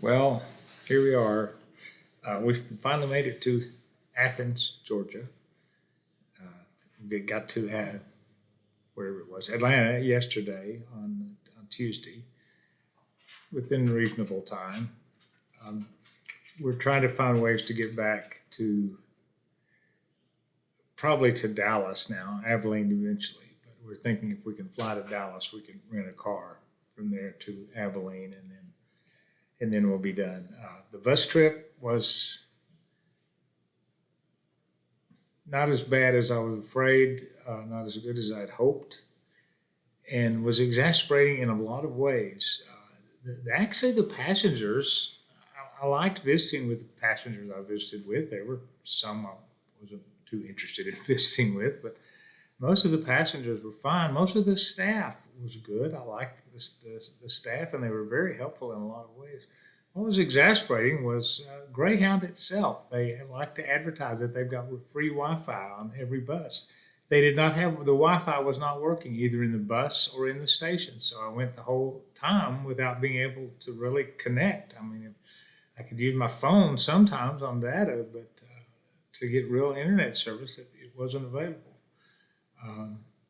Well, here we are. We finally made it to Athens, Georgia. We got to wherever it was, Atlanta yesterday on Tuesday within reasonable time. We're trying to find ways to get back to probably to Dallas now, Abilene eventually. But we're thinking if we can fly to Dallas, we can rent a car from there to Abilene, and then we'll be done. The bus trip was not as bad as I was afraid, not as good as I'd hoped, and was exasperating in a lot of ways. Actually, the passengers, I liked visiting with the passengers I visited with. There were some I wasn't too interested in visiting with, but most of the passengers were fine. Most of the staff was good. I liked the staff, and they were very helpful in a lot of ways. What was exasperating was Greyhound itself. They like to advertise that they've got free Wi-Fi on every bus. They did not have the Wi-Fi was not working either in the bus or in the station. So I went the whole time without being able to really connect. I mean, I could use my phone sometimes on data, but to get real internet service, it wasn't available.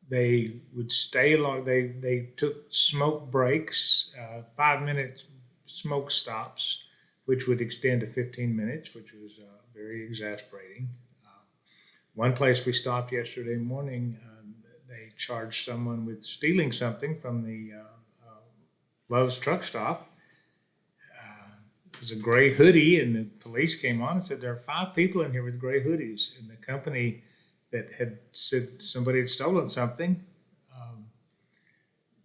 They would stay long. They took smoke breaks, 5 minute smoke stops, which would extend to 15 minutes, which was very exasperating. One place we stopped yesterday morning, they charged someone with stealing something from the Love's truck stop. It was a gray hoodie, and the police came on and said there are 5 people in here with gray hoodies. And the company that had said somebody had stolen something,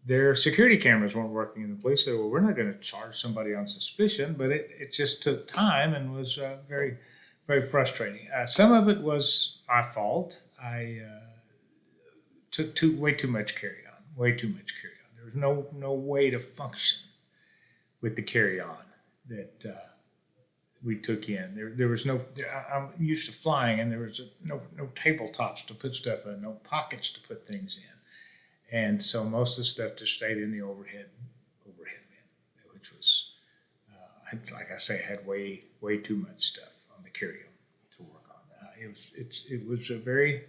their security cameras weren't working. And the police said, well, we're not going to charge somebody on suspicion, but it just took time and was very, very frustrating. Some of it was my fault. I took way too much carry-on, way too much carry-on. There was no way to function with the carry-on that we took in. There was no. I'm used to flying, and there was no tabletops to put stuff in, no pockets to put things in, and so most of the stuff just stayed in the overhead bin, which was, like I say, I had way too much stuff on the carry-on to work on. It was a very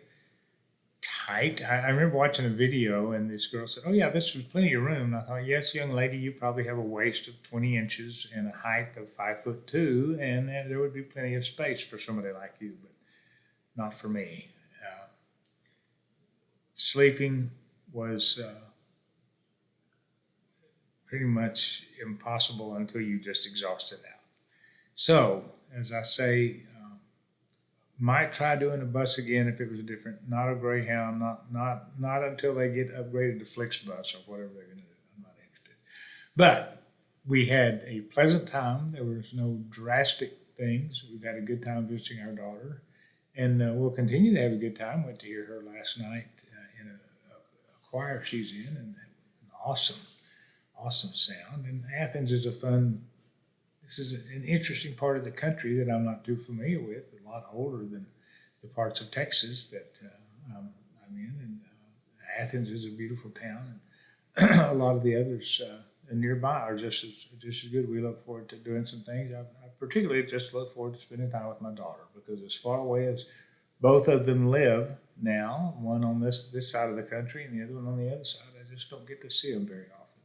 tight. I remember watching a video, and this girl said, "Oh yeah, this was plenty of room." And I thought, "Yes, young lady, you probably have a waist of 20 inches and a height of 5'2", and there would be plenty of space for somebody like you, but not for me." Sleeping was pretty much impossible until you just exhausted out. So, as I say, might try doing a bus again if it was different. Not a Greyhound. Not until they get upgraded to Flixbus or whatever they're going to do. I'm not interested. But we had a pleasant time. There was no drastic things. We've had a good time visiting our daughter, and we'll continue to have a good time. Went to hear her last night in a choir she's in, and an awesome sound. And Athens is a fun. This is an interesting part of the country that I'm not too familiar with. A lot older than the parts of Texas that I'm in. And Athens is a beautiful town, and a lot of the others nearby are just as good. We look forward to doing some things. I particularly just look forward to spending time with my daughter, because as far away as both of them live now, one on this side of the country and the other one on the other side, I just don't get to see them very often.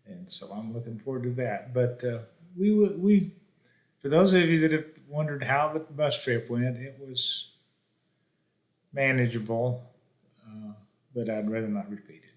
And so I'm looking forward to that. But we for those of you that have wondered how the bus trip went, it was manageable, but I'd rather not repeat it.